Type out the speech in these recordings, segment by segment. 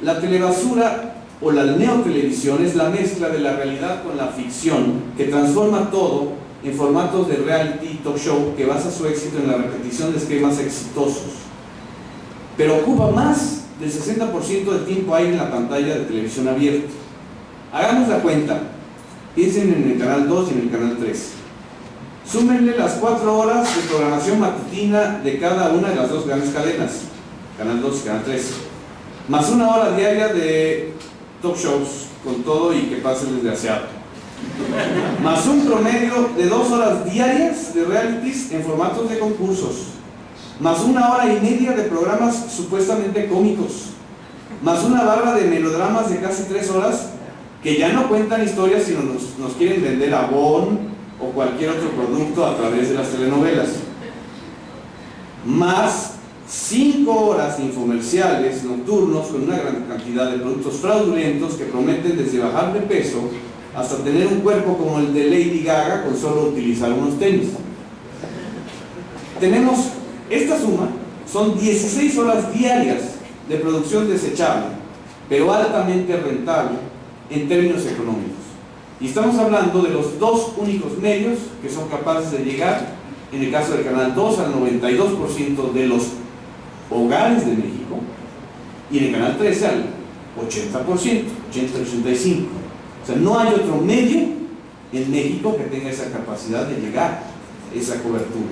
La telebasura o la neotelevisión es la mezcla de la realidad con la ficción que transforma todo en formatos de reality talk show que basa su éxito en la repetición de esquemas exitosos, pero ocupa más del 60% del tiempo aire en la pantalla de televisión abierta. Hagamos la cuenta, piensen en el canal 2 y en el canal 3. Súmenle las 4 horas de programación matutina de cada una de las dos grandes cadenas, canal 2 y canal 3, más 1 hora diaria de talk shows con todo y que pase el desgraciado, más un promedio de 2 horas diarias de realities en formatos de concursos, más 1 hora y media de programas supuestamente cómicos, más una barra de melodramas de casi 3 horas que ya no cuentan historias sino nos quieren vender Avon o cualquier otro producto a través de las telenovelas, más 5 horas infomerciales nocturnos con una gran cantidad de productos fraudulentos que prometen desde bajar de peso hasta tener un cuerpo como el de Lady Gaga con solo utilizar unos tenis. Tenemos esta suma, son 16 horas diarias de producción desechable, pero altamente rentable en términos económicos. Y estamos hablando de los dos únicos medios que son capaces de llegar, en el caso del canal 2, al 92% de los hogares de México, y en el canal 13 al 80%, 80-85%. O sea, no hay otro medio en México que tenga esa capacidad de llegar a esa cobertura.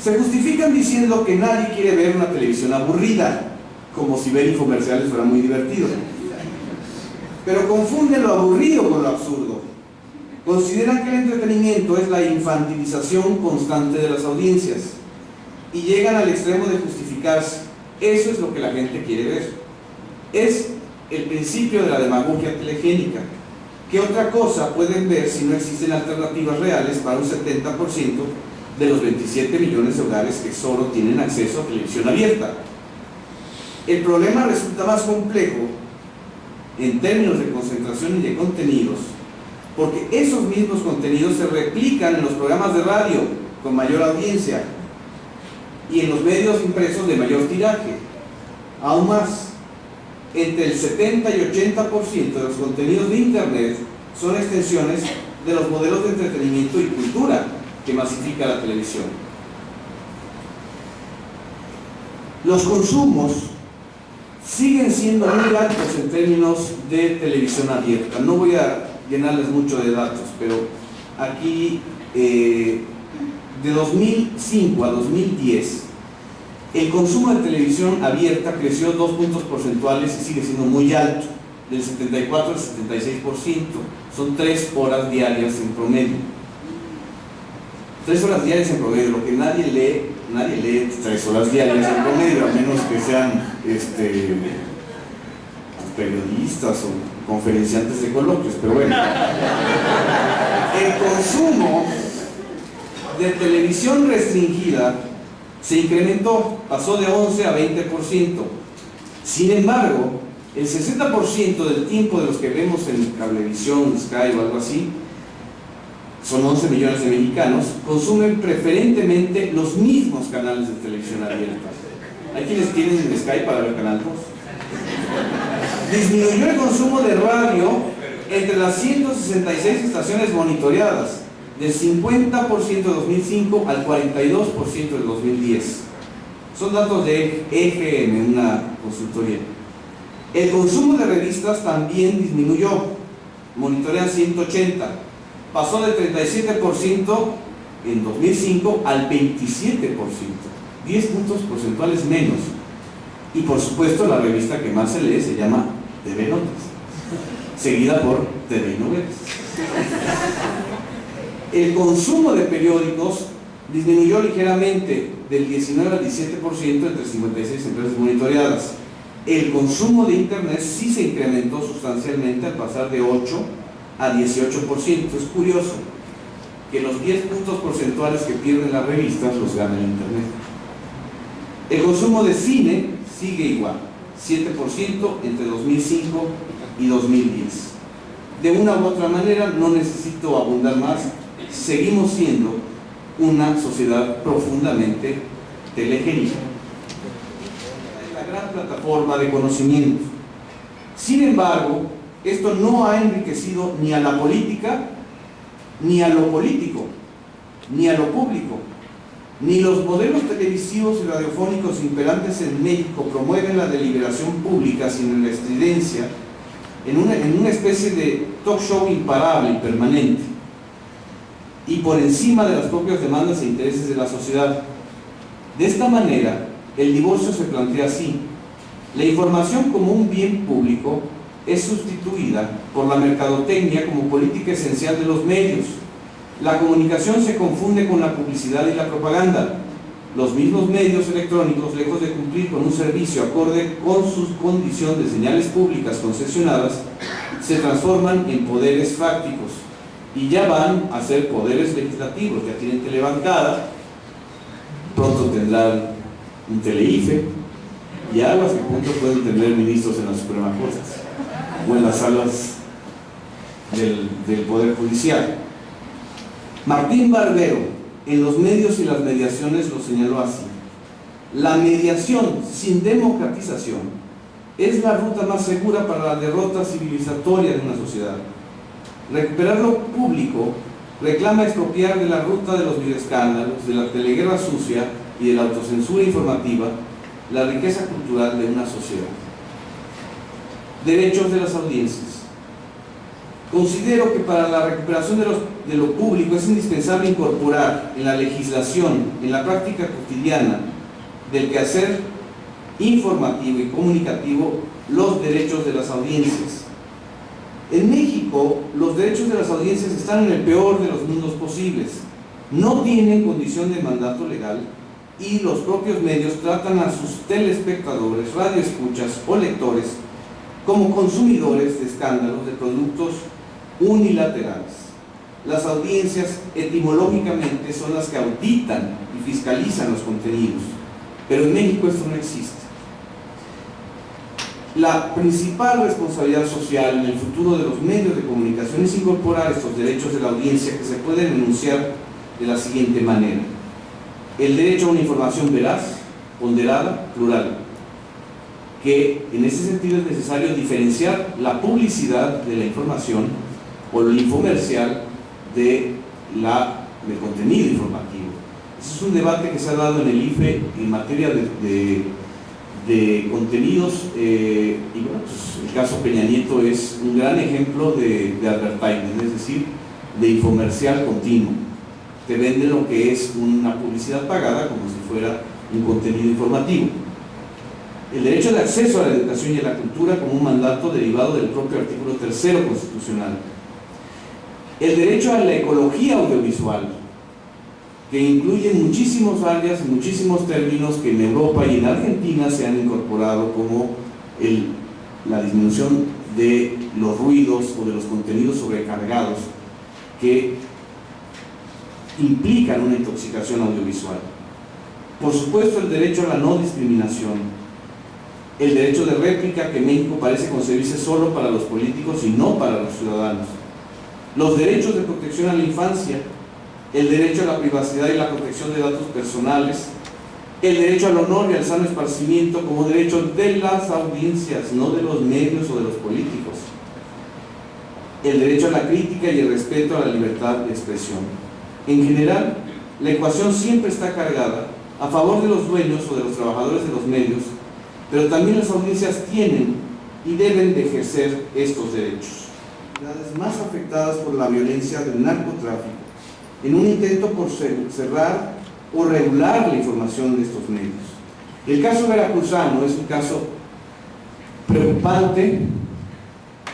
Se justifican diciendo que nadie quiere ver una televisión aburrida, como si ver infomerciales fuera muy divertido. Pero confunden lo aburrido con lo absurdo. Consideran que el entretenimiento es la infantilización constante de las audiencias y llegan al extremo de justificarse. Eso es lo que la gente quiere ver. Es el principio de la demagogia telegénica. ¿Qué otra cosa pueden ver si no existen alternativas reales para un 70% de los 27 millones de hogares que solo tienen acceso a televisión abierta? El problema resulta más complejo en términos de concentración y de contenidos, porque esos mismos contenidos se replican en los programas de radio con mayor audiencia y en los medios impresos de mayor tiraje. Aún más, entre el 70 y 80% de los contenidos de Internet son extensiones de los modelos de entretenimiento y cultura que masifica la televisión. Los consumos siguen siendo muy altos en términos de televisión abierta. No voy a llenarles mucho de datos, pero aquí de 2005 a 2010 el consumo de televisión abierta creció 2 puntos porcentuales y sigue siendo muy alto, del 74 al 76%. Son 3 horas diarias en promedio. 3 horas diarias en promedio. Lo que nadie lee 3 horas diarias en promedio, a menos que sean periodistas o conferenciantes de coloquios. Pero bueno, el consumo de televisión restringida se incrementó, pasó de 11 a 20%. Sin embargo, el 60% del tiempo de los que vemos en Cablevisión, Sky o algo así, son 11 millones de mexicanos, consumen preferentemente los mismos canales de televisión abierta. Hay quienes tienen Sky para ver Canal 2. Disminuyó el consumo de radio entre las 166 estaciones monitoreadas, del 50% de 2005 al 42% del 2010. Son datos de EGM, una consultoría. El consumo de revistas también disminuyó, monitorean 180, pasó del 37% en 2005 al 27%, 10 puntos porcentuales menos. Y por supuesto la revista que más se lee se llama TV Notas, seguida por TV Novelas. El consumo de periódicos disminuyó ligeramente del 19 al 17% entre 56 empresas monitoreadas. El consumo de Internet sí se incrementó sustancialmente al pasar de 8 a 18%. Es curioso que los 10 puntos porcentuales que pierden las revistas los gana el Internet. El consumo de cine sigue igual, 7% entre 2005 y 2010. De una u otra manera, no necesito abundar más, seguimos siendo una sociedad profundamente telegénica. una gran plataforma de conocimiento. Sin embargo, esto no ha enriquecido ni a la política, ni a lo político, ni a lo público. Ni los modelos televisivos y radiofónicos imperantes en México promueven la deliberación pública sin la estridencia en una especie de talk show imparable y permanente, y por encima de las propias demandas e intereses de la sociedad. De esta manera, el divorcio se plantea así: la información como un bien público es sustituida por la mercadotecnia como política esencial de los medios. La comunicación se confunde con la publicidad y la propaganda. Los mismos medios electrónicos, lejos de cumplir con un servicio acorde con su condición de señales públicas concesionadas, se transforman en poderes fácticos y ya van a ser poderes legislativos. Ya tienen telebancada, pronto tendrán un teleife, y aguas que pronto pueden tener ministros en la Suprema Corte o en las salas del Poder Judicial. Martín Barbero, en Los medios y las mediaciones, lo señaló así: la mediación sin democratización es la ruta más segura para la derrota civilizatoria de una sociedad. Recuperar lo público reclama expropiar de la ruta de los videoescándalos, de la teleguerra sucia y de la autocensura informativa la riqueza cultural de una sociedad. Derechos de las audiencias. Considero que para la recuperación de lo público es indispensable incorporar en la legislación, en la práctica cotidiana del quehacer informativo y comunicativo, los derechos de las audiencias. En México, los derechos de las audiencias están en el peor de los mundos posibles. No tienen condición de mandato legal y los propios medios tratan a sus telespectadores, radioescuchas o lectores como consumidores de escándalos, de productos unilaterales. Las audiencias etimológicamente son las que auditan y fiscalizan los contenidos, pero en México esto no existe. La principal responsabilidad social en el futuro de los medios de comunicación es incorporar estos derechos de la audiencia, que se pueden enunciar de la siguiente manera: el derecho a una información veraz, ponderada, plural, que en ese sentido es necesario diferenciar la publicidad de la información o el infomercial del contenido informativo. Ese es un debate que se ha dado en el IFE en materia de contenidos, y bueno, pues el caso Peña Nieto es un gran ejemplo de advertising, es decir, de infomercial continuo. Te venden lo que es una publicidad pagada como si fuera un contenido informativo. El derecho de acceso a la educación y a la cultura como un mandato derivado del propio artículo 3º constitucional. El derecho a la ecología audiovisual, que incluye muchísimos áreas y muchísimos términos que en Europa y en Argentina se han incorporado, como la disminución de los ruidos o de los contenidos sobrecargados que implican una intoxicación audiovisual. Por supuesto, el derecho a la no discriminación, el derecho de réplica, que México parece concebirse solo para los políticos y no para los ciudadanos, los derechos de protección a la infancia, el derecho a la privacidad y la protección de datos personales, el derecho al honor y al sano esparcimiento como derecho de las audiencias, no de los medios o de los políticos, el derecho a la crítica y el respeto a la libertad de expresión. En general, la ecuación siempre está cargada a favor de los dueños o de los trabajadores de los medios, pero también las audiencias tienen y deben de ejercer estos derechos. Las más afectadas por la violencia del narcotráfico, en un intento por cerrar o regular la información de estos medios. El caso veracruzano es un caso preocupante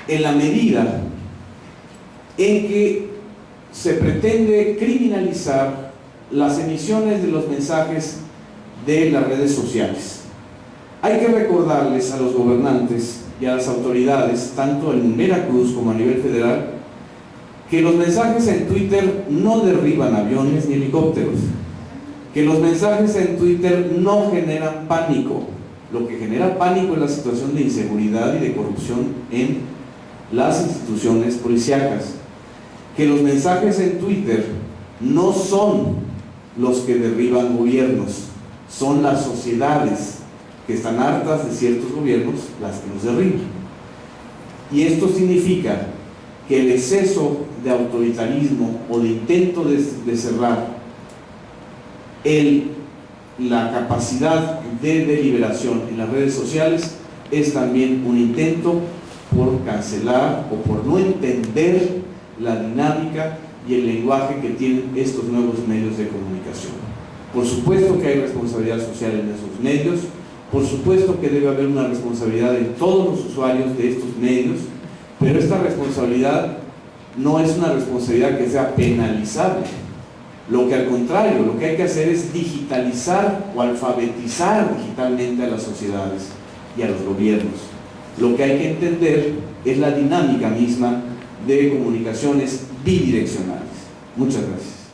en la medida en que se pretende criminalizar las emisiones de los mensajes de las redes sociales. Hay que recordarles a los gobernantes y a las autoridades, tanto en Veracruz como a nivel federal, que los mensajes en Twitter no derriban aviones ni helicópteros, que los mensajes en Twitter no generan pánico. Lo que genera pánico es la situación de inseguridad y de corrupción en las instituciones policíacas, que los mensajes en Twitter no son los que derriban gobiernos, son las sociedades que están hartas de ciertos gobiernos las que nos derriban. Y esto significa que el exceso de autoritarismo o de intento de cerrar la capacidad de deliberación en las redes sociales es también un intento por cancelar o por no entender la dinámica y el lenguaje que tienen estos nuevos medios de comunicación. Por supuesto que hay responsabilidad social en esos medios, por supuesto que debe haber una responsabilidad de todos los usuarios de estos medios, pero esta responsabilidad no es una responsabilidad que sea penalizable. Lo que al contrario, lo que hay que hacer es digitalizar o alfabetizar digitalmente a las sociedades y a los gobiernos. Lo que hay que entender es la dinámica misma de comunicaciones bidireccionales. Muchas gracias.